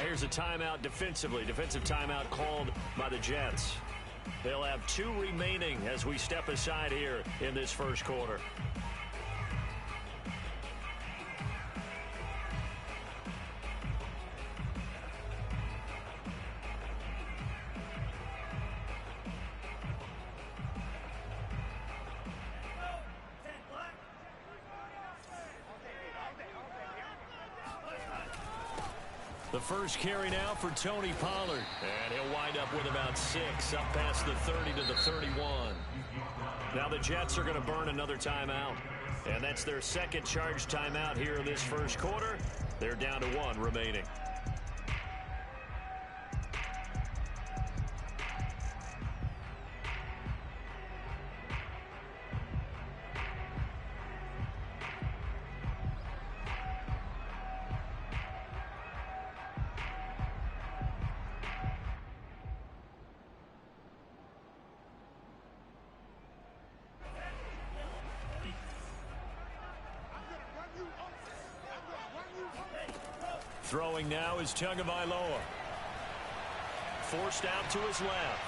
Here's a timeout defensively. Defensive timeout called by the Jets. They'll have 2 remaining as we step aside here in this first quarter. The first carry now for Tony Pollard. And he'll wind up with about 6, up past the 30 to the 31. Now the Jets are going to burn another timeout. And that's their second charge timeout here in this first quarter. They're down to 1 remaining. Throwing now is Tagovailoa. Forced out to his left.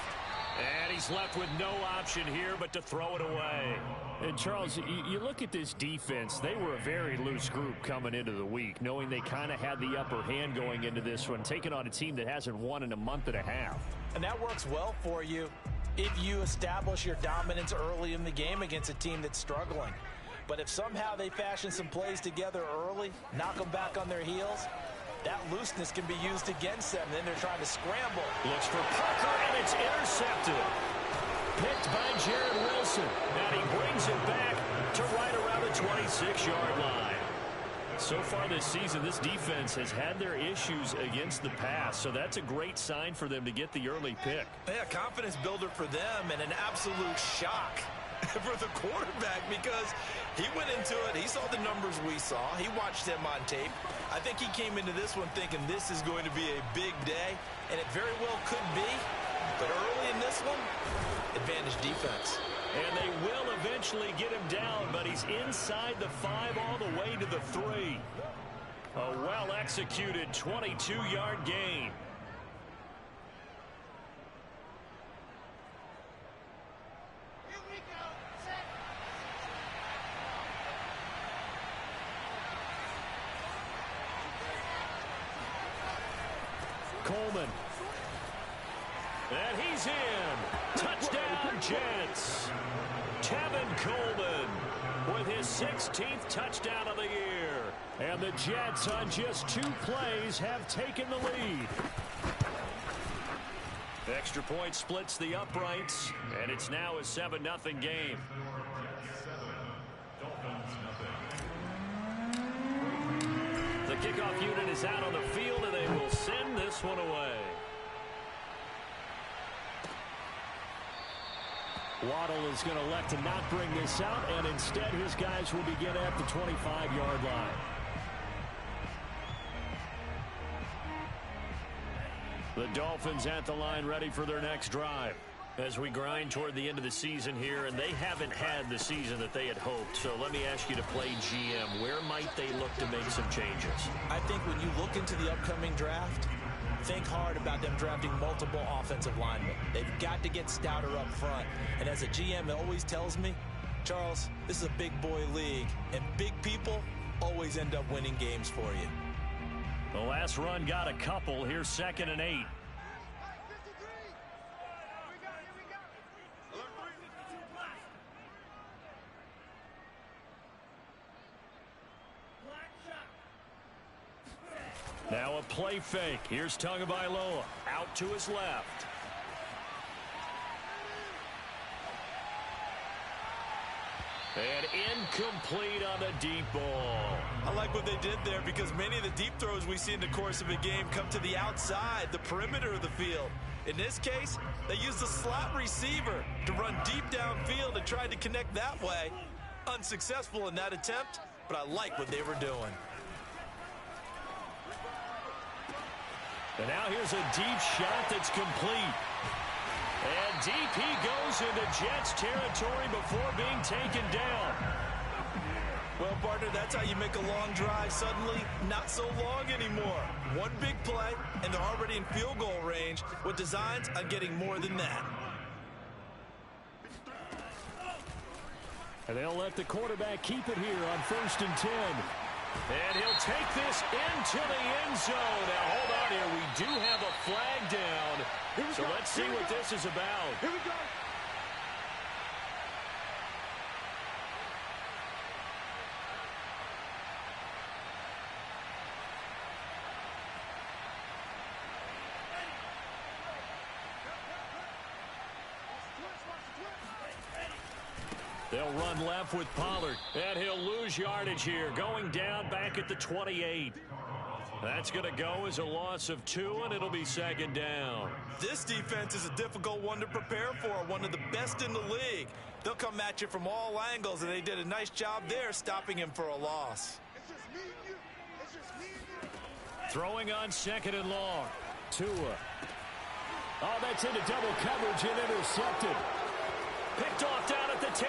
And he's left with no option here but to throw it away. And Charles, you look at this defense, they were a very loose group coming into the week, knowing they kind of had the upper hand going into this one, taking on a team that hasn't won in a month and a half. And that works well for you if you establish your dominance early in the game against a team that's struggling. But if somehow they fashion some plays together early, knock them back on their heels, that looseness can be used against them. Then they're trying to scramble. Looks for Parker, and it's intercepted. Picked by Jared Wilson. And he brings it back to right around the 26-yard line. So far this season, this defense has had their issues against the pass. So that's a great sign for them to get the early pick. Yeah, confidence builder for them and an absolute shock for the quarterback because he went into it. He saw the numbers we saw. He watched them on tape. I think he came into this one thinking this is going to be a big day, and it very well could be. But early in this one, advantage defense. And they will eventually get him down, but he's inside the 5 all the way to the 3. A well-executed 22-yard gain. Coleman. And he's in. Touchdown, Jets. Tevin Coleman with his 16th touchdown of the year. And the Jets on just 2 plays have taken the lead. Extra point splits the uprights, and it's now a 7-0 game. The kickoff unit is out on the field, and they will send this one away. Waddle is going to elect to not bring this out, and instead his guys will begin at the 25-yard line. The Dolphins at the line ready for their next drive. As we grind toward the end of the season here, and they haven't had the season that they had hoped. So let me ask you to play GM. Where might they look to make some changes? I think when you look into the upcoming draft, think hard about them drafting multiple offensive linemen. They've got to get stouter up front. And as a GM, it always tells me, Charles, this is a big boy league, and big people always end up winning games for you. The last run got a couple. Here's 2nd and 8. Now a play fake. Here's Tagovailoa out to his left. And incomplete on the deep ball. I like what they did there because many of the deep throws we see in the course of a game come to the outside, the perimeter of the field. In this case, they used the slot receiver to run deep downfield and tried to connect that way. Unsuccessful in that attempt, but I like what they were doing. And now here's a deep shot that's complete. And deep he goes into Jets territory before being taken down. Well, partner, that's how you make a long drive suddenly not so long anymore. One big play, and they're already in field goal range with designs on getting more than that. And they'll let the quarterback keep it here on 1st and 10. And he'll take this into the end zone. Now, hold on here. We do have a flag down. So let's see what this is about. Here we go. They'll run left with Pollard. And he'll lose yardage here. Going down back at the 28. That's going to go as a loss of 2, and it'll be 2nd down. This defense is a difficult one to prepare for, one of the best in the league. They'll come at you from all angles, and they did a nice job there stopping him for a loss. It's just me and you. It's just me and you. Throwing on 2nd and long. Tua. Oh, that's into double coverage and intercepted. Picked off down at the 10.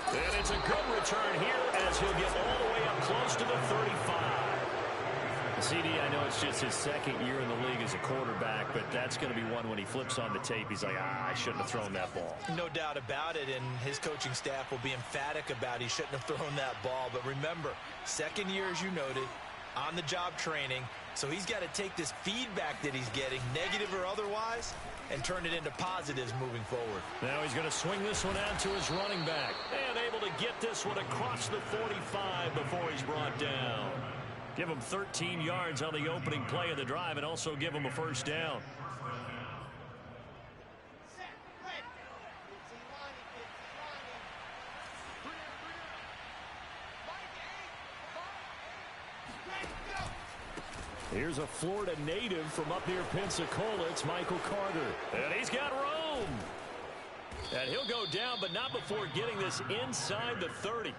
And it's a good return here as he'll get all the way up close to the 35. CD, I know it's just his 2nd year in the league as a quarterback, but that's going to be one when he flips on the tape. He's like, I shouldn't have thrown that ball. No doubt about it, and his coaching staff will be emphatic about he shouldn't have thrown that ball. But remember, 2nd year, as you noted, on-the-job training. So he's got to take this feedback that he's getting, negative or otherwise, and turn it into positives moving forward. Now he's going to swing this one out to his running back. And able to get this one across the 45 before he's brought down. Give him 13 yards on the opening play of the drive and also give him a 1st down. Here's a Florida native from up near Pensacola. It's Michael Carter. And he's got room. And he'll go down, but not before getting this inside the 30.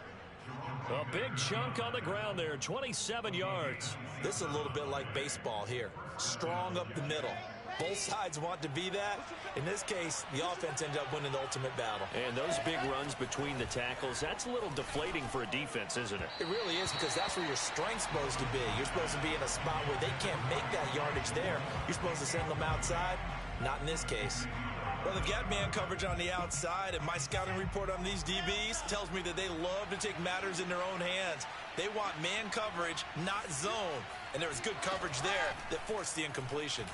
A big chunk on the ground there, 27 yards. This is a little bit like baseball here. Strong up the middle. Both sides want to be that. In this case, the offense ended up winning the ultimate battle. And those big runs between the tackles, that's a little deflating for a defense, isn't it? It really is, because that's where your strength's supposed to be. You're supposed to be in a spot where they can't make that yardage there. You're supposed to send them outside. Not in this case. Well, they've got man coverage on the outside, and my scouting report on these DBs tells me that they love to take matters in their own hands. They want man coverage, not zone. And there was good coverage there that forced the incompletion.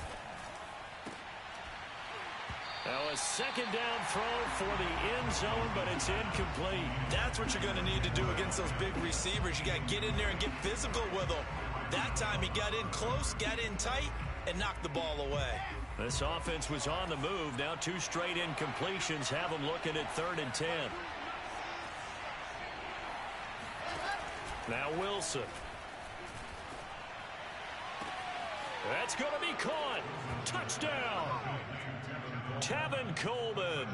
Now a 2nd down throw for the end zone, but it's incomplete. That's what you're going to need to do against those big receivers. You got to get in there and get physical with them. That time he got in close, got in tight, and knocked the ball away. This offense was on the move. Now 2 straight incompletions have them looking at 3rd and 10. Now Wilson. That's going to be caught. Touchdown. Tevin Coleman.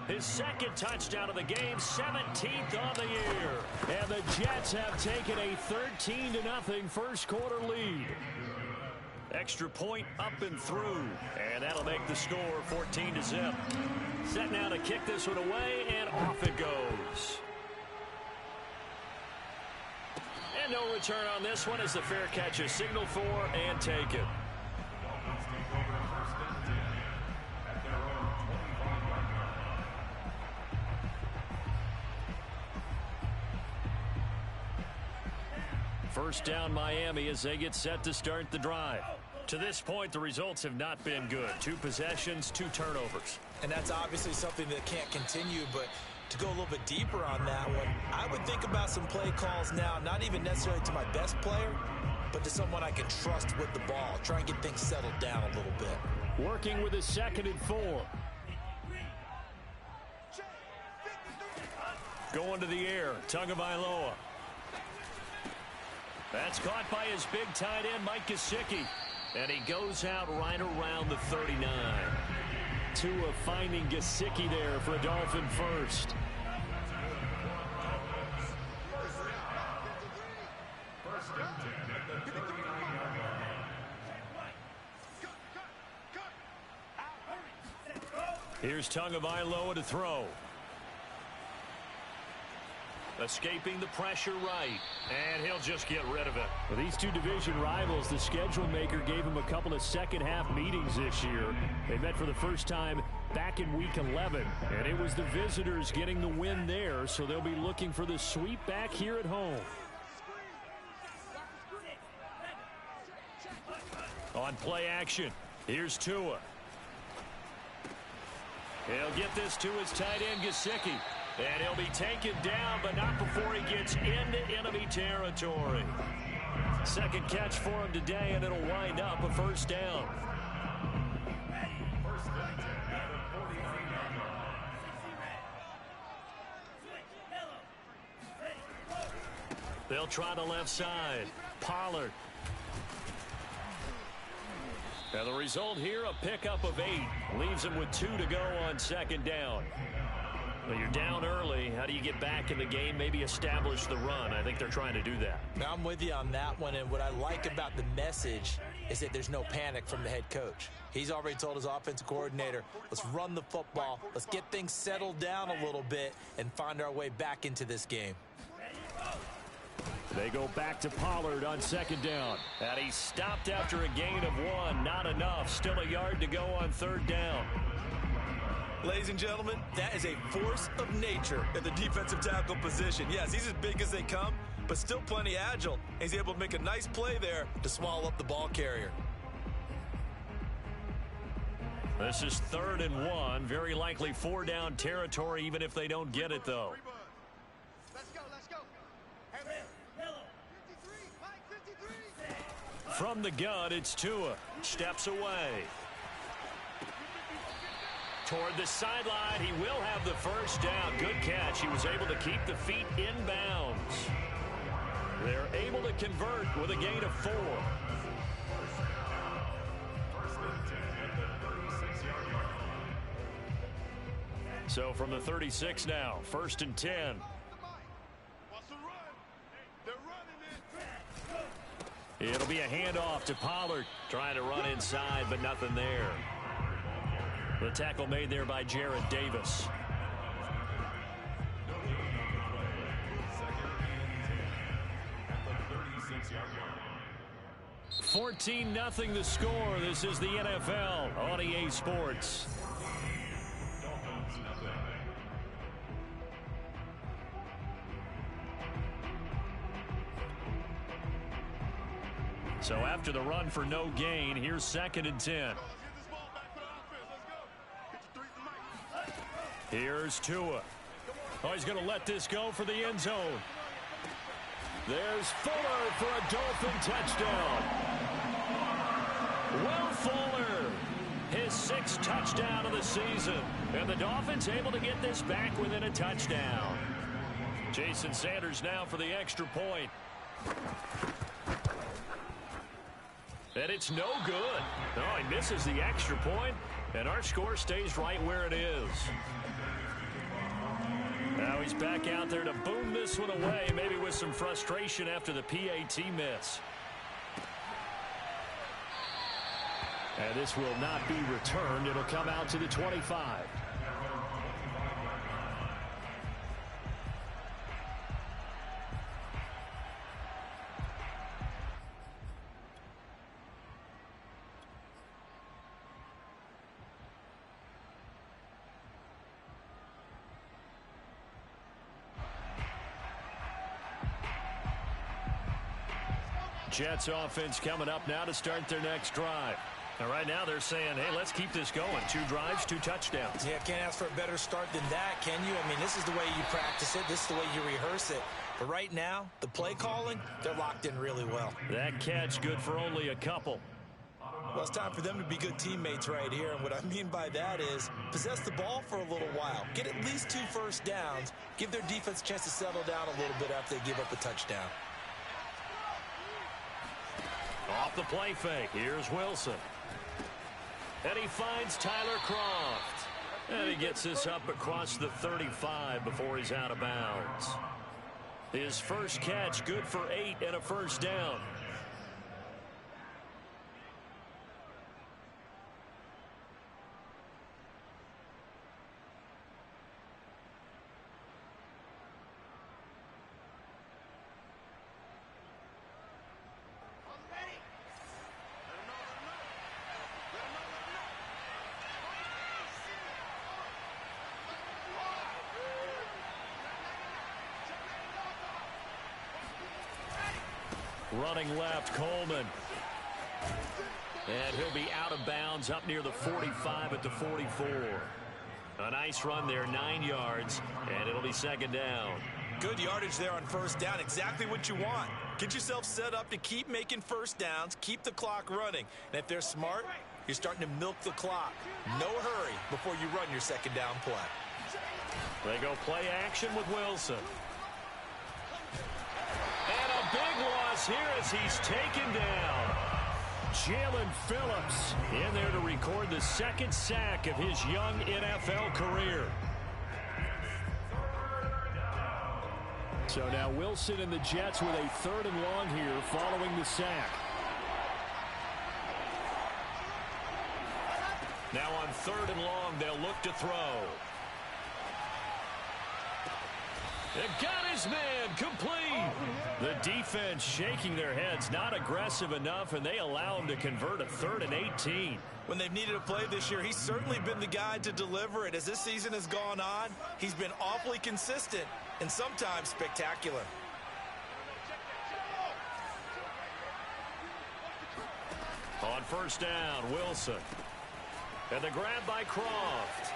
His 2nd touchdown of the game, 17th on the year. And the Jets have taken a 13-0 first quarter lead. Extra point up and through. And that'll make the score 14-0. Set now to kick this one away, and off it goes. And no return on this one as the fair catch is signaled for and taken. First down Miami as they get set to start the drive. To this point, the results have not been good. 2 possessions, 2 turnovers. And that's obviously something that can't continue, but to go a little bit deeper on that one, I would think about some play calls now, not even necessarily to my best player, but to someone I can trust with the ball. Try and get things settled down a little bit. Working with his 2nd and 4. Going to the air, Tagovailoa. That's caught by his big tight end, Mike Gesicki. And he goes out right around the 39. Tua finding Gesicki there for a Dolphin first. Here's Tagovailoa to throw. escaping the pressure right. And he'll just get rid of it. For these two division rivals, the schedule maker gave them a couple of second-half meetings this year. They met for the first time back in Week 11, and it was the visitors getting the win there, so they'll be looking for the sweep back here at home. On play action, here's Tua. He'll get this to his tight end, Gesicki. And he'll be taken down, but not before he gets into enemy territory. Second catch for him today, and it'll wind up a first down. They'll try the left side. Pollard. And the result here, a pickup of 8. Leaves him with 2 to go on second down. Well, you're down early. How do you get back in the game? Maybe establish the run. I think they're trying to do that. Now, I'm with you on that one, and what I like about the message is that there's no panic from the head coach. He's already told his offensive coordinator, let's run the football, let's get things settled down a little bit and find our way back into this game. They go back to Pollard on second down. And he stopped after a gain of 1. Not enough. Still a yard to go on third down. Ladies and gentlemen, that is a force of nature at the defensive tackle position. Yes, he's as big as they come, but still plenty agile. He's able to make a nice play there to swallow up the ball carrier. This is 3rd and 1. Very likely 4-down territory, even if they don't get it, though. Let's go, let's go. Hey, 53, Mike, 53. From the gun, it's Tua. Steps away. Toward the sideline, he will have the first down. Good catch. He was able to keep the feet in bounds. They're able to convert with a gain of 4. So from the 36 now, 1st and 10. Wants to run. They're running it. It'll be a handoff to Pollard. Trying to run inside, but nothing there. The tackle made there by Jared Davis. $14-0 the score. This is the NFL on EA Sports. So after the run for no gain, here's 2nd and 10. Here's Tua. Oh, he's going to let this go for the end zone. There's Fuller for a Dolphin touchdown. Will Fuller, his 6th touchdown of the season. And the Dolphins able to get this back within a touchdown. Jason Sanders now for the extra point. And it's no good. No, he misses the extra point, and our score stays right where it is. Now he's back out there to boom this one away, maybe with some frustration after the PAT miss. And this will not be returned. It'll come out to the 25. Jets offense coming up now to start their next drive. And right now they're saying, hey, let's keep this going. 2 drives, 2 touchdowns. Yeah, can't ask for a better start than that, can you? I mean, this is the way you practice it. This is the way you rehearse it. But right now, the play calling, they're locked in really well. That catch good for only a couple. Well, it's time for them to be good teammates right here. And what I mean by that is possess the ball for a little while. Get at least 2 first downs. Give their defense a chance to settle down a little bit after they give up a touchdown. Off the play fake. Here's Wilson. And he finds Tyler Croft. And he gets this up across the 35 before he's out of bounds. His first catch good for 8 and a first down. Running left, Coleman. And he'll be out of bounds up near the 45 at the 44. A nice run there, 9 yards, and it'll be second down. Good yardage there on first down. Exactly what you want. Get yourself set up to keep making first downs, keep the clock running. And if they're smart, you're starting to milk the clock. No hurry before you run your second down play. They go play action with Wilson. And a big loss here as he's taken down. Jalen Phillips in there to record the second sack of his young NFL career. So now Wilson and the Jets with a 3rd and long here following the sack. Now on 3rd and long, they'll look to throw. It got his man complete. The defense shaking their heads, not aggressive enough, and they allow him to convert a 3rd and 18. When they've needed a play this year, he's certainly been the guy to deliver it. As this season has gone on, he's been awfully consistent and sometimes spectacular. On first down, Wilson. And the grab by Croft.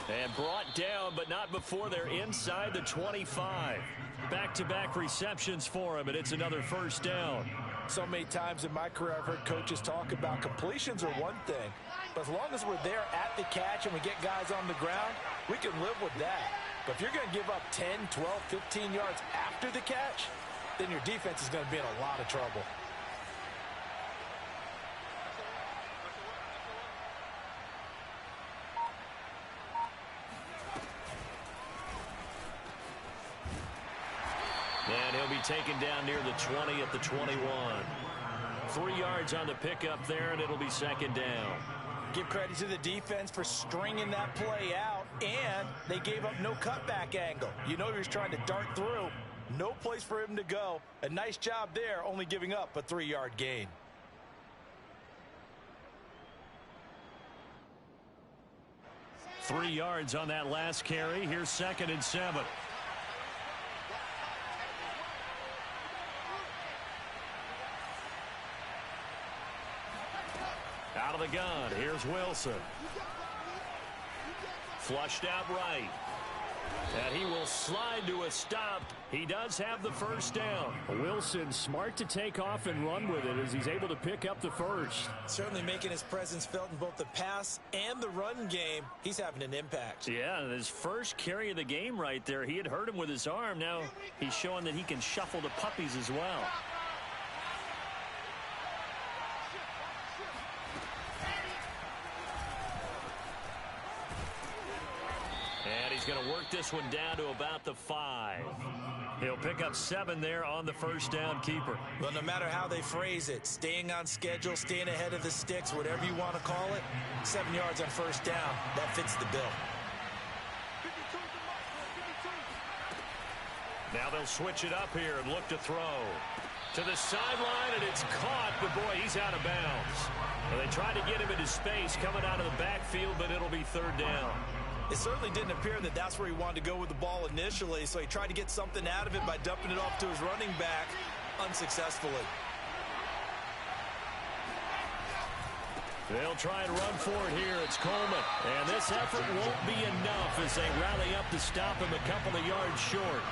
And brought down, but not before they're inside the 25. Back-to-back receptions for him, and it's another first down. So many times in my career, I've heard coaches talk about completions are one thing. But as long as we're there at the catch and we get guys on the ground, we can live with that. But if you're going to give up 10, 12, 15 yards after the catch, then your defense is going to be in a lot of trouble. And he'll be taken down near the 20 at the 21. 3 yards on the pickup there, and it'll be second down. Give credit to the defense for stringing that play out, and they gave up no cutback angle. You know he was trying to dart through. No place for him to go. A nice job there, only giving up a 3-yard gain. Three yards on that last carry. Here's 2nd and 7. Out of the gun, here's Wilson. Flushed out right. And he will slide to a stop. He does have the first down. Wilson smart to take off and run with it as he's able to pick up the first. Certainly making his presence felt in both the pass and the run game. He's having an impact. Yeah, his first carry of the game right there. He had hurt him with his arm. Now he's showing that he can shuffle the puppies as well. He's going to work this one down to about the 5. He'll pick up 7 there on the first down keeper. Well, no matter how they phrase it, staying on schedule, staying ahead of the sticks, whatever you want to call it, 7 yards on first down, that fits the bill. Now they'll switch it up here and look to throw. To the sideline, and it's caught, but boy, he's out of bounds. Well, they tried to get him into space coming out of the backfield, but it'll be 3rd down. It certainly didn't appear that that's where he wanted to go with the ball initially, so he tried to get something out of it by dumping it off to his running back unsuccessfully. They'll try and run for it here. It's Coleman. And this effort won't be enough as they rally up to stop him a couple of yards short.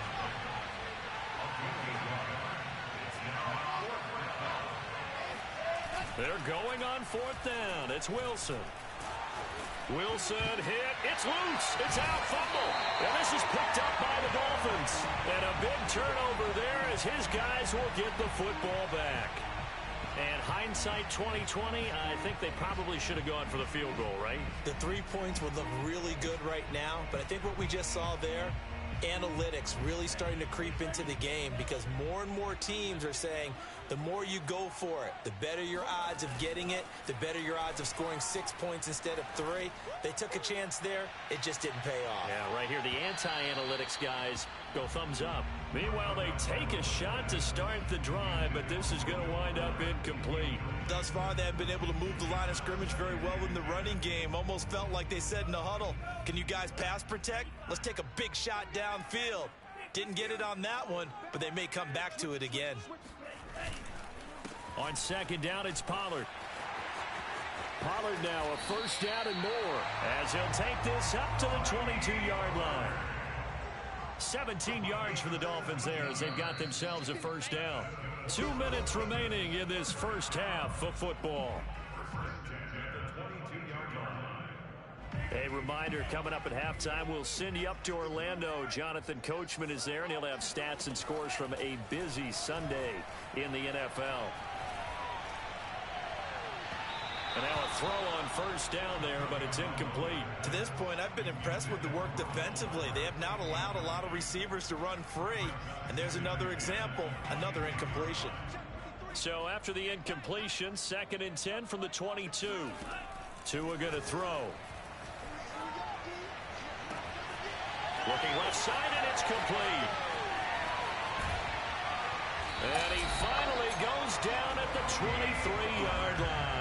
They're going on 4th down. It's Wilson. Wilson hit. It's loose. It's out. Fumble. And this is picked up by the Dolphins. And a big turnover there as his guys will get the football back. And hindsight 2020, I think they probably should have gone for the field goal, right? The 3 points would look really good right now, but I think what we just saw there, analytics really starting to creep into the game because more and more teams are saying the more you go for it, the better your odds of getting it, the better your odds of scoring 6 points instead of 3. They took a chance there. It just didn't pay off. Yeah, right here, the anti-analytics guys go thumbs up. Meanwhile, they take a shot to start the drive, but this is going to wind up incomplete. Thus far, they have been able to move the line of scrimmage very well in the running game. Almost felt like they said in the huddle, can you guys pass protect? Let's take a big shot downfield. Didn't get it on that one, but they may come back to it again. On second down, it's Pollard. Pollard now a first down and more as he'll take this up to the 22-yard line. 17 yards for the Dolphins there as they've got themselves a first down. 2 minutes remaining in this first half of football. A reminder, coming up at halftime, we'll send you up to Orlando. Jonathan Coachman is there, and he'll have stats and scores from a busy Sunday in the NFL. And now a throw on first down there, but it's incomplete. To this point, I've been impressed with the work defensively. They have not allowed a lot of receivers to run free. And there's another example, another incompletion. So after the incompletion, 2nd and 10 from the 22. Tua going to throw. Looking left side, and it's complete. And he finally goes down at the 23-yard line.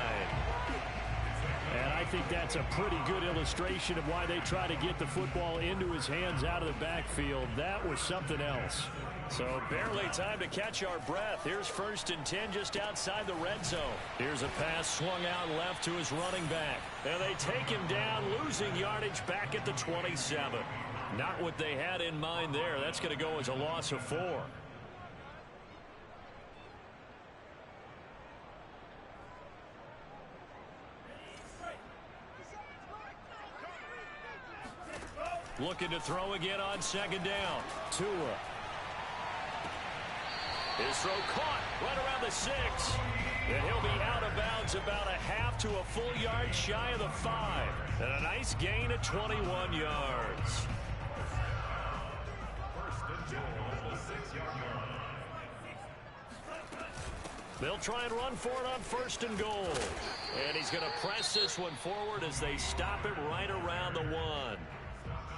And I think that's a pretty good illustration of why they try to get the football into his hands out of the backfield. That was something else. So barely time to catch our breath. Here's 1st and 10 just outside the red zone. Here's a pass swung out left to his running back. And they take him down, losing yardage back at the 27. Not what they had in mind there. That's going to go as a loss of 4. Looking to throw again on 2nd down. Tua. His throw caught right around the 6. And he'll be out of bounds about a half to a full yard shy of the 5. And a nice gain of 21 yards. They'll try and run for it on 1st and goal. And he's going to press this one forward as they stop it right around the 1.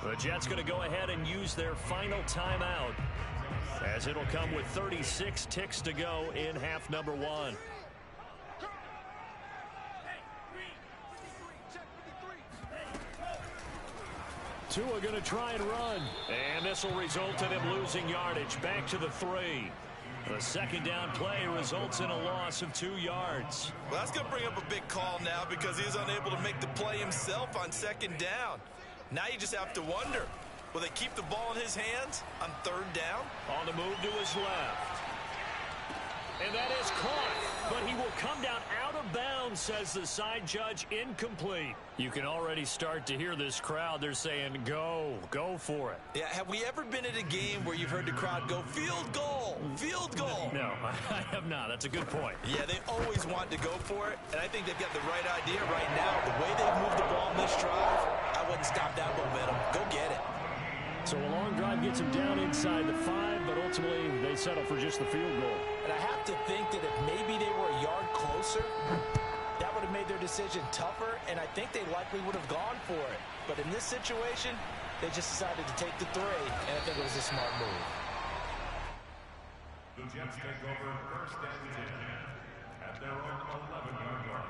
The Jets going to go ahead and use their final timeout as it'll come with 36 ticks to go in half number 1. Tua going to try and run. And this will result in him losing yardage back to the 3. The 2nd down play results in a loss of 2 yards. Well, that's going to bring up a big call now because he's unable to make the play himself on 2nd down. Now you just have to wonder, will they keep the ball in his hands on 3rd down? On the move to his left. And that is caught, but he will come down out of bounds, says the side judge. Incomplete. You can already start to hear this crowd. They're saying, go for it. Yeah, have we ever been at a game where you've heard the crowd go, field goal, field goal? No, I have not. That's a good point. Yeah, they always want to go for it, and I think they've got the right idea right now. The way they've moved the ball in this drive, I wouldn't stop that momentum. Go get it. So a long drive gets them down inside the 5, but ultimately they settle for just the field goal. And I have to think that if maybe they were a yard closer, that would have made their decision tougher, and I think they likely would have gone for it. But in this situation, they just decided to take the 3, and I think it was a smart move. The Jets take over 1st and 10 at their own 11-yard line.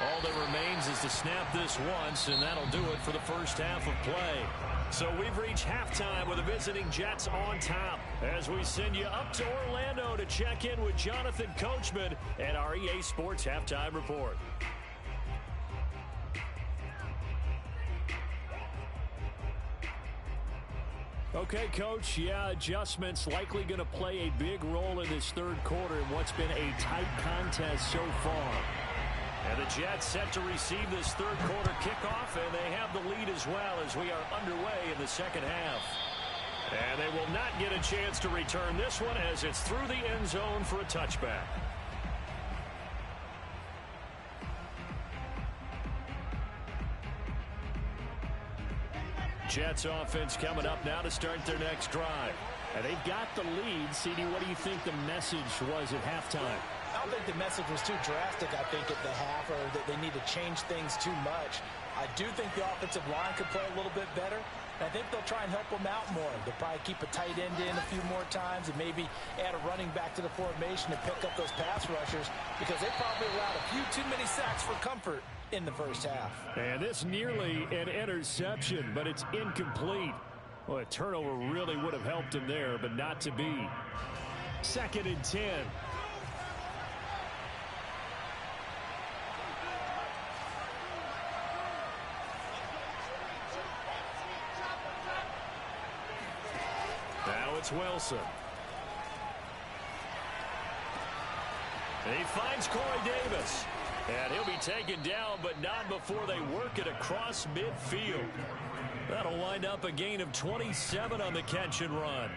All that remains is to snap this once, and that'll do it for the first half of play. So we've reached halftime with the visiting Jets on top as we send you up to Orlando to check in with Jonathan Coachman at our EA Sports Halftime Report. Okay, Coach, adjustments likely going to play a big role in this 3rd quarter in what's been a tight contest so far. And the Jets set to receive this 3rd quarter kickoff, and they have the lead as well as we are underway in the 2nd half. And they will not get a chance to return this one as it's through the end zone for a touchback. Jets offense coming up now to start their next drive. And they've got the lead. CD, what do you think the message was at halftime? I don't think the message was too drastic, I think, at the half, or that they need to change things too much. I do think the offensive line could play a little bit better. And I think they'll try and help him out more. They'll probably keep a tight end in a few more times and maybe add a running back to the formation and pick up those pass rushers because they probably allowed a few too many sacks for comfort in the first half. And this nearly an interception, but it's incomplete. Well, a turnover really would have helped him there, but not to be. 2nd and 10. Now it's Wilson. And he finds Corey Davis. And he'll be taken down, but not before they work it across midfield. That'll wind up a gain of 27 on the catch and run.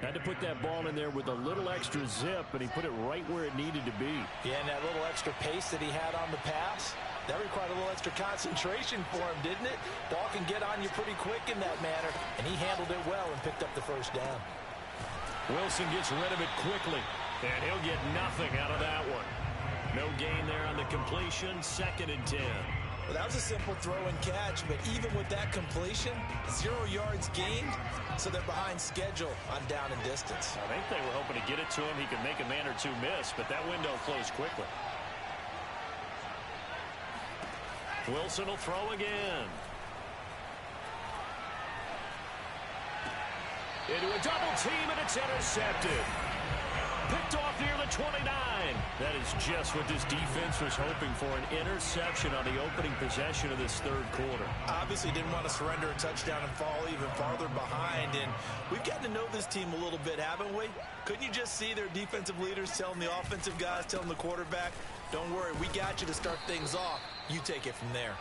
Had to put that ball in there with a little extra zip, and he put it right where it needed to be. Yeah, and that little extra pace that he had on the pass, that required a little extra concentration for him, didn't it? Ball can get on you pretty quick in that manner, and he handled it well and picked up the first down. Wilson gets rid of it quickly, and he'll get nothing out of that one. No gain there on the completion, 2nd and 10. Well, that was a simple throw and catch, but even with that completion, 0 yards gained, so they're behind schedule on down and distance. I think they were hoping to get it to him. He could make a man or two miss, but that window closed quickly. Wilson will throw again. Into a double team, and it's intercepted. Picked off near the 29. That is just what this defense was hoping for, an interception on the opening possession of this third quarter. Obviously didn't want to surrender a touchdown and fall even farther behind, and we've gotten to know this team a little bit, haven't we? Couldn't you just see their defensive leaders telling the offensive guys, telling the quarterback, don't worry, we got you to start things off. You take it from there.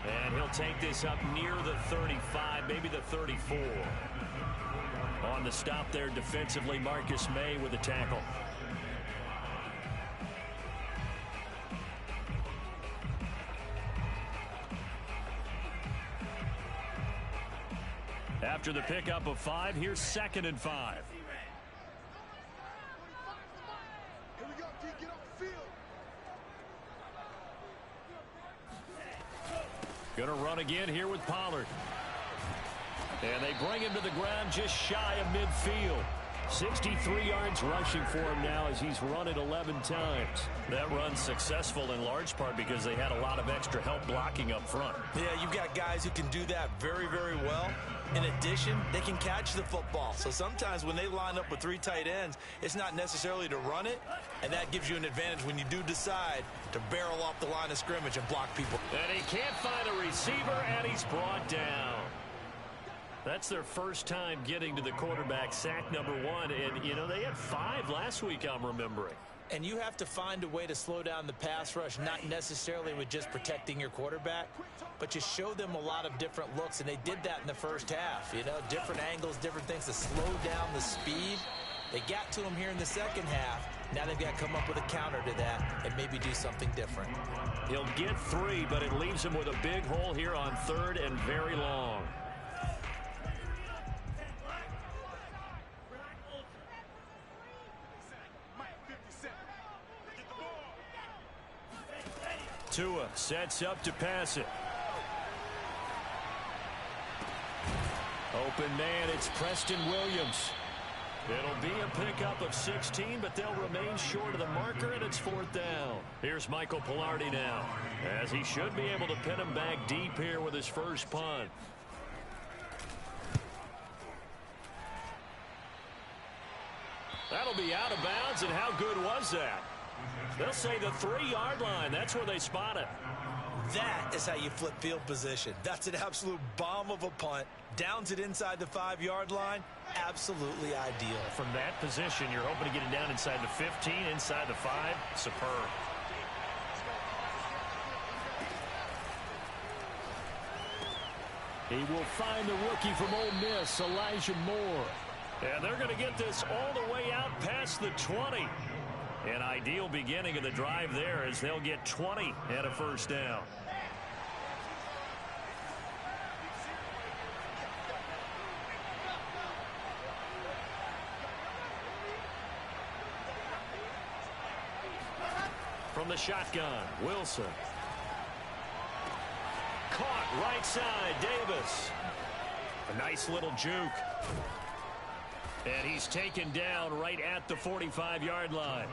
And he'll take this up near the 35, maybe the 34. On the stop there defensively, Marcus May with a tackle. After the pickup of 5, here's 2nd and 5. Here we go, D, get off the field. Gonna run again here with Pollard. And they bring him to the ground just shy of midfield. 63 yards rushing for him now as he's run it 11 times. That run's successful in large part because they had a lot of extra help blocking up front. Yeah, you've got guys who can do that very, very well. In addition, they can catch the football. So sometimes when they line up with 3 tight ends, it's not necessarily to run it, and that gives you an advantage when you do decide to barrel off the line of scrimmage and block people. And he can't find a receiver, and he's brought down. That's their first time getting to the quarterback, sack number 1. And, you know, they had 5 last week, I'm remembering. And you have to find a way to slow down the pass rush, not necessarily with just protecting your quarterback, but just show them a lot of different looks. And they did that in the first half. You know, different angles, different things to slow down the speed. They got to him here in the second half. Now they've got to come up with a counter to that and maybe do something different. He'll get 3, but it leaves him with a big hole here on 3rd and very long. Tua sets up to pass it. Open man, it's Preston Williams. It'll be a pickup of 16, but they'll remain short of the marker, and it's 4th down. Here's Michael Pilardi now, as he should be able to pin him back deep here with his first punt. That'll be out of bounds, and how good was that? They'll say the 3-yard line. That's where they spot it. That is how you flip field position. That's an absolute bomb of a punt. Downs it inside the 5-yard line. Absolutely ideal. From that position, you're hoping to get it down inside the 15, inside the 5. Superb. He will find the rookie from Ole Miss, Elijah Moore. And they're going to get this all the way out past the 20. An ideal beginning of the drive there as they'll get 20 and a first down. From the shotgun, Wilson. Caught right side, Davis. A nice little juke. And he's taken down right at the 45-yard line.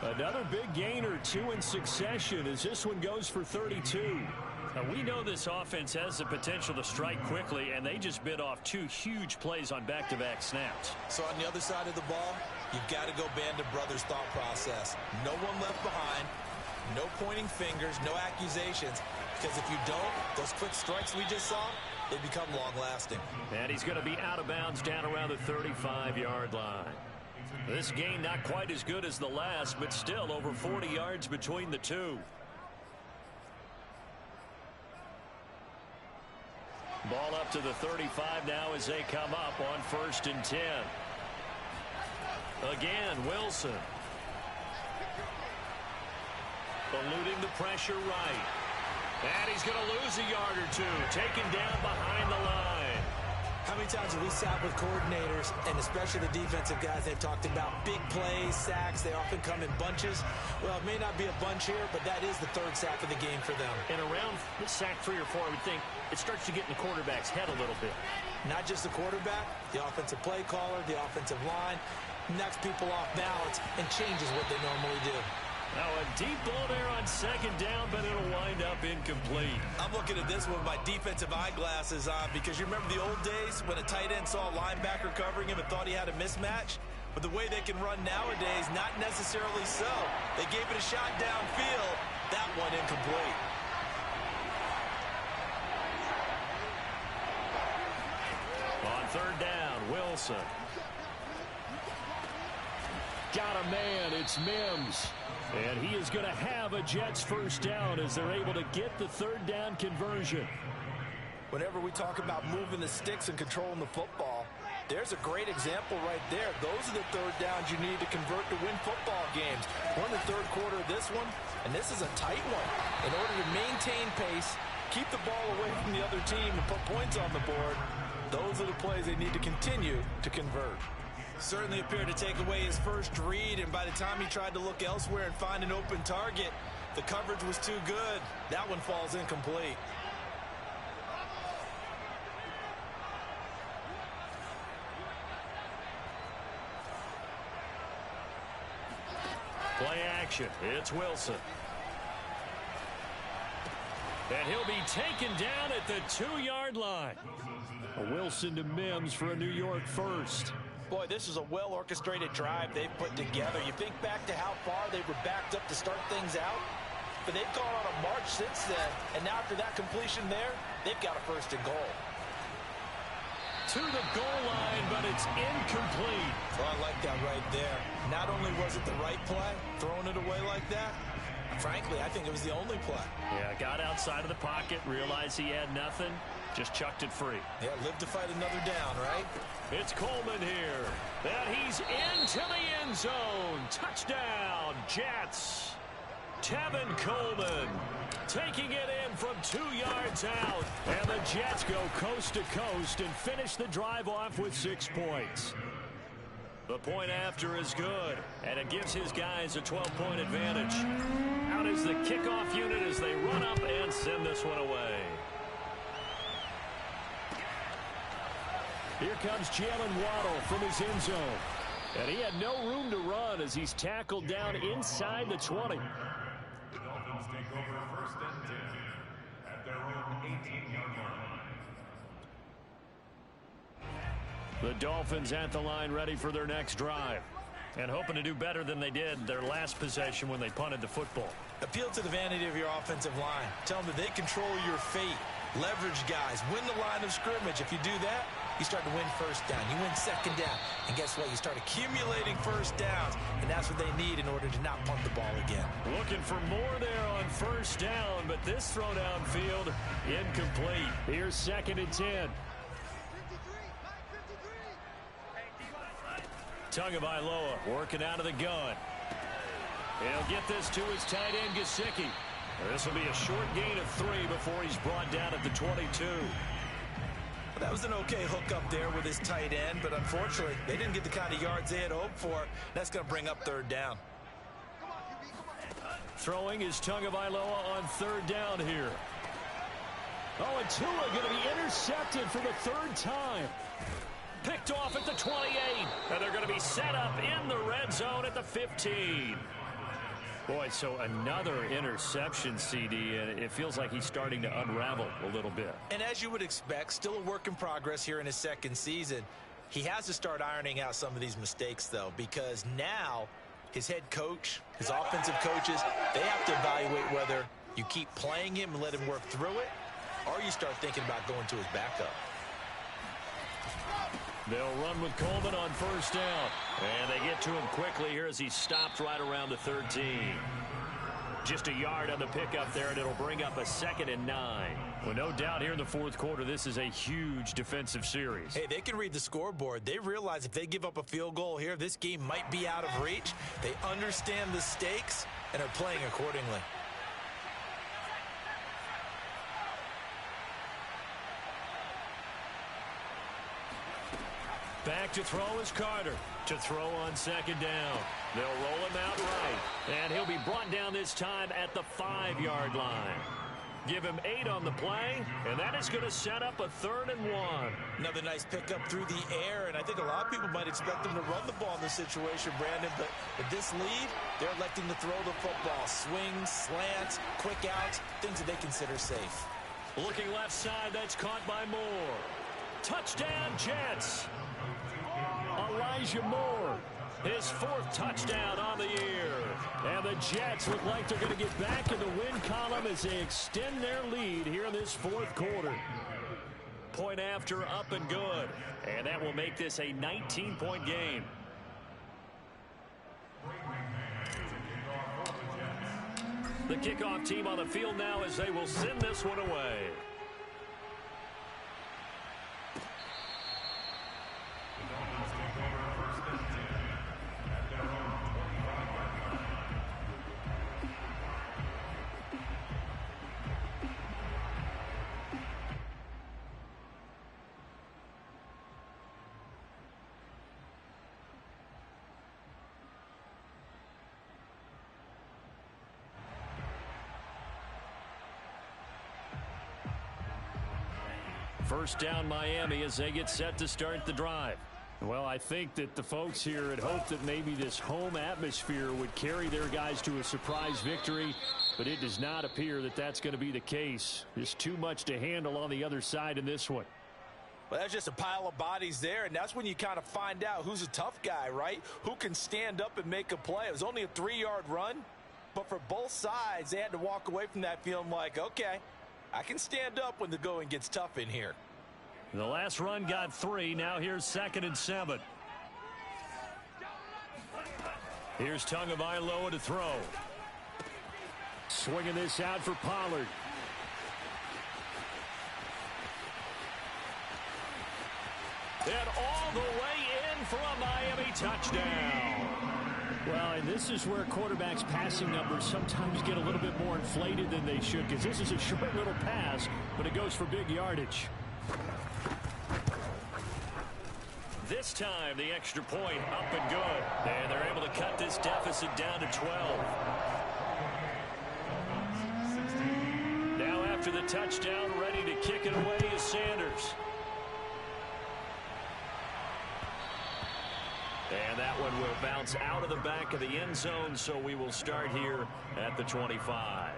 Another big gain or two in succession as this one goes for 32. Now, we know this offense has the potential to strike quickly, and they just bit off two huge plays on back-to-back snaps. So on the other side of the ball, you've got to go Band of Brothers thought process. No one left behind, no pointing fingers, no accusations, because if you don't, those quick strikes we just saw, they become long-lasting. And he's going to be out of bounds down around the 35-yard line. This gain not quite as good as the last, but still over 40 yards between the two. Ball up to the 35 now as they come up on 1st and 10. Again, Wilson. Eluding the pressure right. And he's going to lose a yard or two. Taken down behind the line. How many times have we sat with coordinators, and especially the defensive guys, they've talked about big plays, sacks. They often come in bunches. Well, it may not be a bunch here, but that is the 3rd sack of the game for them. And around sack 3 or 4, I would think it starts to get in the quarterback's head a little bit. Not just the quarterback, the offensive play caller, the offensive line, knocks people off balance and changes what they normally do. Now a deep ball there on 2nd down, but it'll wind up incomplete. I'm looking at this one with my defensive eyeglasses on because you remember the old days when a tight end saw a linebacker covering him and thought he had a mismatch? But the way they can run nowadays, not necessarily so. They gave it a shot downfield. That one incomplete. On 3rd down, Wilson. Got a man, it's Mims. And he is going to have a Jets 1st down as they're able to get the 3rd down conversion. Whenever we talk about moving the sticks and controlling the football, there's a great example right there. Those are the 3rd downs you need to convert to win football games. We're in the 3rd quarter of this one, and this is a tight one. In order to maintain pace, keep the ball away from the other team, and put points on the board, those are the plays they need to continue to convert. Certainly appeared to take away his first read, and by the time he tried to look elsewhere and find an open target, the coverage was too good. That one falls incomplete. Play action. It's Wilson. And he'll be taken down at the 2-yard line. A Wilson to Mims for a New York 1st. Boy, this is a well-orchestrated drive they've put together. You think back to how far they were backed up to start things out, but they've gone on a march since then, and now after that completion there, they've got a 1st and goal. To the goal line, but it's incomplete. Well, I like that right there. Not only was it the right play, throwing it away like that, frankly, I think it was the only play. Yeah, got outside of the pocket, realized he had nothing, just chucked it free. Yeah, live to fight another down, right? It's Coleman here. And he's into the end zone. Touchdown, Jets. Tevin Coleman taking it in from 2 yards out. And the Jets go coast to coast and finish the drive off with 6 points. The point after is good, and it gives his guys a 12-point advantage. Out is the kickoff unit as they run up and send this one away. Here comes Jalen Waddle from his end zone. And he had no room to run as he's tackled down inside the 20. The Dolphins take over 1st and 10 at their own 18-yard line. The Dolphins at the line ready for their next drive. And hoping to do better than they did their last possession when they punted the football. Appeal to the vanity of your offensive line. Tell them that they control your fate. Leverage guys. Win the line of scrimmage. If you do that, you start to win 1st down. You win 2nd down. And guess what? You start accumulating 1st downs. And that's what they need in order to not punt the ball again. Looking for more there on 1st down, but this throw downfield incomplete. Here's 2nd and 10. Tagovailoa working out of the gun. He'll get this to his tight end, Gesicki. This will be a short gain of 3 before he's brought down at the 22. That was an okay hookup there with his tight end, but unfortunately, they didn't get the kind of yards they had hoped for. That's going to bring up 3rd down. Throwing is Tagovailoa on 3rd down here. Oh, and Tua going to be intercepted for the third time. Picked off at the 28. And they're going to be set up in the red zone at the 15. Boy, so another interception, CD, and it feels like he's starting to unravel a little bit. And as you would expect, still a work in progress here in his second season. He has to start ironing out some of these mistakes, though, because now his head coach, his offensive coaches, they have to evaluate whether you keep playing him and let him work through it, or you start thinking about going to his backup. They'll run with Coleman on first down. And they get to him quickly here as he stopped right around the 13. Just a yard on the pickup there, and it'll bring up a 2nd and 9. Well, no doubt here in the fourth quarter, this is a huge defensive series. Hey, they can read the scoreboard. They realize if they give up a field goal here, this game might be out of reach. They understand the stakes and are playing accordingly. Back to throw is Carter. To throw on second down. They'll roll him out right. And he'll be brought down this time at the 5-yard line. Give him 8 on the play, and that is going to set up a 3rd and 1. Another nice pickup through the air, and I think a lot of people might expect them to run the ball in this situation, Brandon, but with this lead, they're electing to throw the football. Swings, slants, quick outs, things that they consider safe. Looking left side, that's caught by Moore. Touchdown, Jets. Elijah Moore, his 4th touchdown on the year. And the Jets look like they're going to get back in the win column as they extend their lead here in this fourth quarter. Point after, up and good. And that will make this a 19-point game. The kickoff team on the field now as they will send this one away. First down Miami as they get set to start the drive. Well, I think that the folks here had hoped that maybe this home atmosphere would carry their guys to a surprise victory, but it does not appear that that's going to be the case. There's too much to handle on the other side in this one. Well, that's just a pile of bodies there, and that's when you kind of find out who's a tough guy, right? Who can stand up and make a play. It was only a 3-yard run, but for both sides, they had to walk away from that feeling like, okay, I can stand up when the going gets tough in here. The last run got 3. Now here's 2nd and 7. Here's Tagovailoa to throw. Swinging this out for Pollard. And all the way in for a Miami touchdown. Well, and this is where quarterbacks' passing numbers sometimes get a little bit more inflated than they should, because this is a short little pass, but it goes for big yardage. This time, the extra point up and good. And they're able to cut this deficit down to 12. Now after the touchdown, ready to kick it away is Sanders. And that one will bounce out of the back of the end zone, so we will start here at the 25.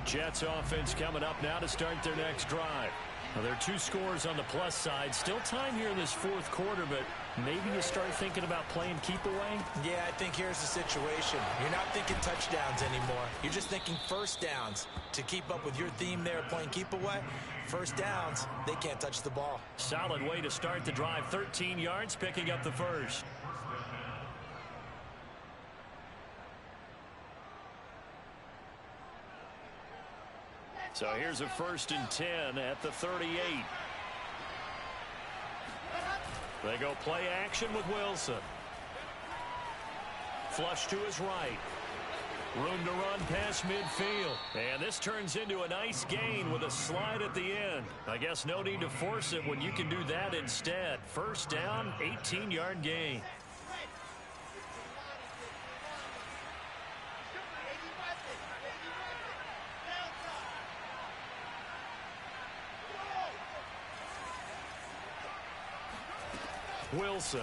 Jets offense coming up now to start their next drive. Well, there are 2 scores on the plus side. Still time here in this fourth quarter, but maybe you start thinking about playing keep away? Yeah, I think here's the situation. You're not thinking touchdowns anymore. You're just thinking first downs. To keep up with your theme there, playing keep away, first downs, they can't touch the ball. Solid way to start the drive. 13 yards, picking up the first. So here's a 1st and 10 at the 38. They go play action with Wilson. Flush to his right. Room to run past midfield. And this turns into a nice gain with a slide at the end. I guess no need to force it when you can do that instead. First down, 18-yard gain. Wilson.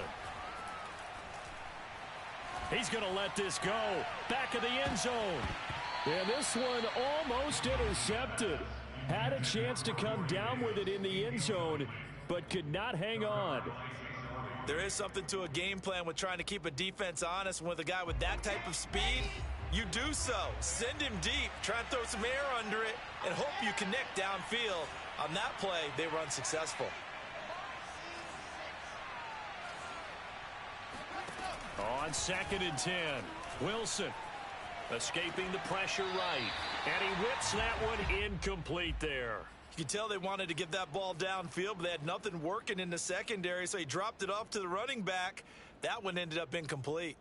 He's going to let this go. Back of the end zone. And this one almost intercepted. Had a chance to come down with it in the end zone, but could not hang on. There is something to a game plan with trying to keep a defense honest. With a guy with that type of speed, you do so. Send him deep. Try and throw some air under it and hope you connect downfield. On that play, they were unsuccessful. On 2nd and 10, Wilson escaping the pressure right. And he whips that one incomplete there. You can tell they wanted to get that ball downfield, but they had nothing working in the secondary, so he dropped it off to the running back. That one ended up incomplete.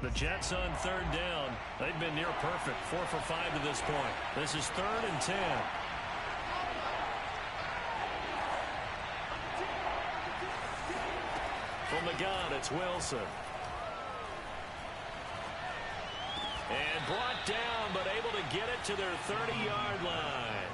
The Jets on 3rd down. They've been near perfect. 4 for 5 to this point. This is 3rd and 10. From the gun, it's Wilson. And brought down, but able to get it to their 30-yard line.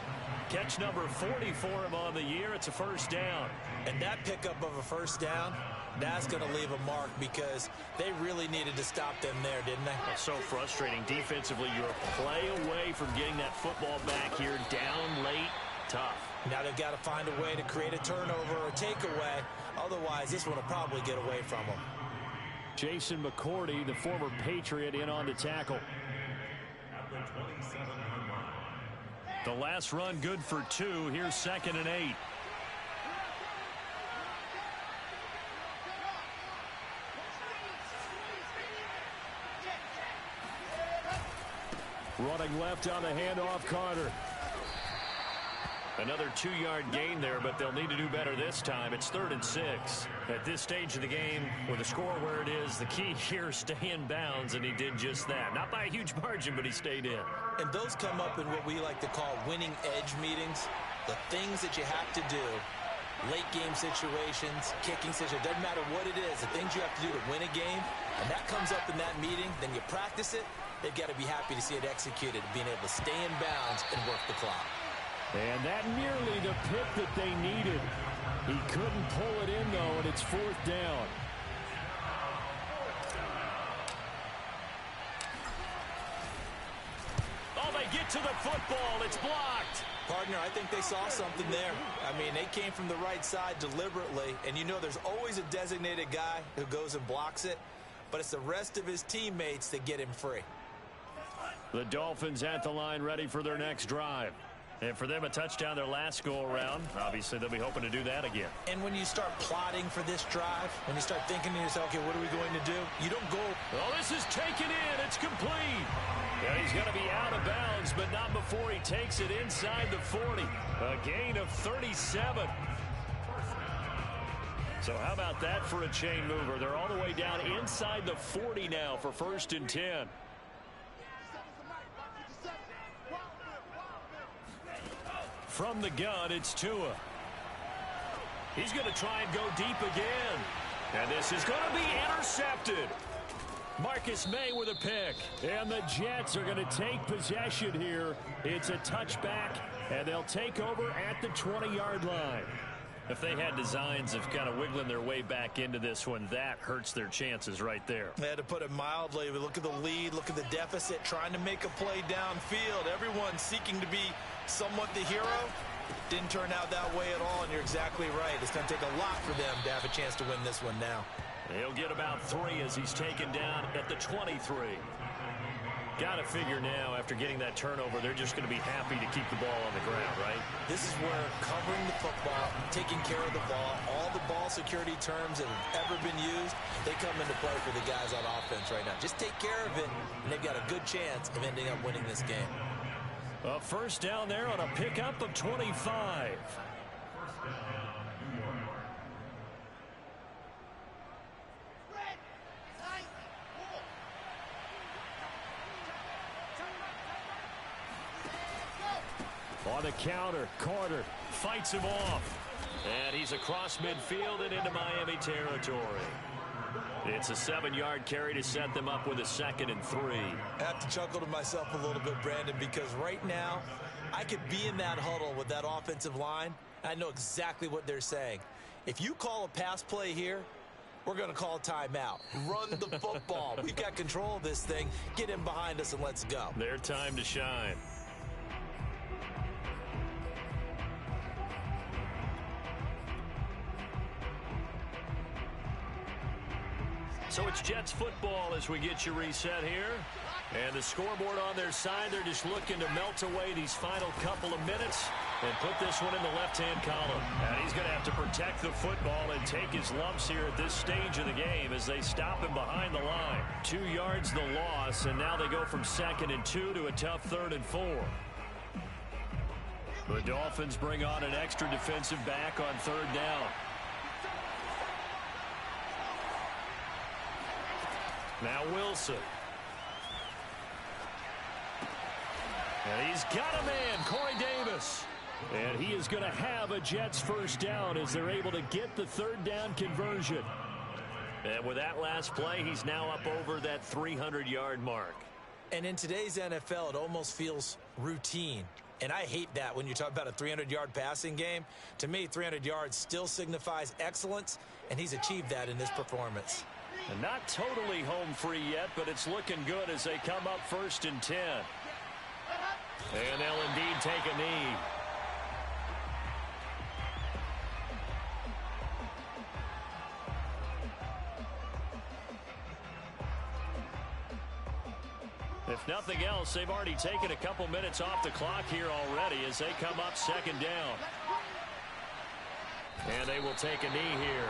Catch number 40 for him on the year. It's a first down. And that pickup of a first down, that's going to leave a mark because they really needed to stop them there, didn't they? It's so frustrating. Defensively, you're a play away from getting that football back here. Down late, tough. Now they've got to find a way to create a turnover or takeaway. Otherwise, this one will probably get away from them. Jason McCourty, the former Patriot, in on the tackle. The last run good for 2. Here's 2nd and 8. Running left on the handoff, Carter. Another 2-yard gain there, but they'll need to do better this time. It's 3rd and 6. At this stage of the game, with the score where it is, the key here is stay in bounds, and he did just that. Not by a huge margin, but he stayed in. And those come up in what we like to call winning edge meetings. The things that you have to do, late game situations, kicking situations, doesn't matter what it is, the things you have to do to win a game, and that comes up in that meeting, then you practice it, they've got to be happy to see it executed, being able to stay in bounds and work the clock. And that nearly the pick that they needed. He couldn't pull it in, though, and it's 4th down. Oh, they get to the football. It's blocked. Partner, I think they saw something there. I mean, they came from the right side deliberately, and you know there's always a designated guy who goes and blocks it, but it's the rest of his teammates that get him free. The Dolphins at the line ready for their next drive. And for them, a touchdown their last go-around. Obviously, they'll be hoping to do that again. And when you start plotting for this drive, when you start thinking to yourself, okay, what are we going to do? You don't go. Oh, this is taken in. It's complete. Yeah, he's going to be out of bounds, but not before he takes it inside the 40. A gain of 37. So how about that for a chain mover? They're all the way down inside the 40 now for 1st and 10. From the gun, it's Tua. He's going to try and go deep again. And this is going to be intercepted. Marcus May with a pick. And the Jets are going to take possession here. It's a touchback, and they'll take over at the 20-yard line. If they had designs of kind of wiggling their way back into this one, that hurts their chances right there. They had to put it mildly. Look at the lead, look at the deficit, trying to make a play downfield. Everyone seeking to be somewhat the hero. Didn't turn out that way at all, and you're exactly right. It's going to take a lot for them to have a chance to win this one now. He'll get about 3 as he's taken down at the 23. Got to figure now, after getting that turnover, they're just going to be happy to keep the ball on the ground, right? This is where covering the football, taking care of the ball, all the ball security terms that have ever been used, they come into play for the guys on offense right now. Just take care of it, and they've got a good chance of ending up winning this game. A first down there on a pickup of 25. On the counter, Carter fights him off. And he's across midfield and into Miami territory. It's a 7-yard carry to set them up with a 2nd and 3. I have to chuckle to myself a little bit, Brandon, because right now I could be in that huddle with that offensive line, I know exactly what they're saying. If you call a pass play here, we're going to call timeout. Run the football. We've got control of this thing. Get in behind us and let's go. Their time to shine. So it's Jets football as we get you reset here. And the scoreboard on their side, they're just looking to melt away these final couple of minutes and put this one in the left-hand column. And he's going to have to protect the football and take his lumps here at this stage of the game as they stop him behind the line. 2 yards the loss, and now they go from 2nd and 2 to a tough 3rd and 4. The Dolphins bring on an extra defensive back on 3rd down. Now Wilson. And he's got a man, Corey Davis. And he is going to have a Jets first down as they're able to get the 3rd down conversion. And with that last play, he's now up over that 300-yard mark. And in today's NFL, it almost feels routine. And I hate that when you talk about a 300-yard passing game. To me, 300 yards still signifies excellence, and he's achieved that in this performance. And not totally home free yet, but it's looking good as they come up 1st and 10. And they'll indeed take a knee. If nothing else, they've already taken a couple minutes off the clock here already as they come up 2nd down. And they will take a knee here.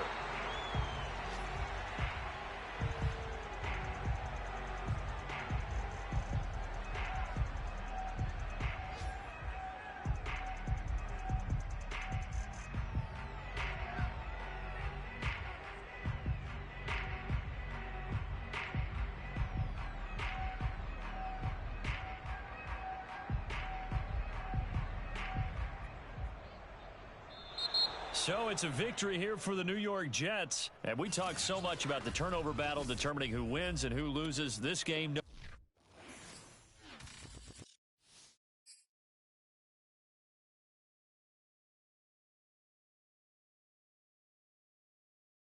So it's a victory here for the New York Jets. And we talk so much about the turnover battle determining who wins and who loses this game.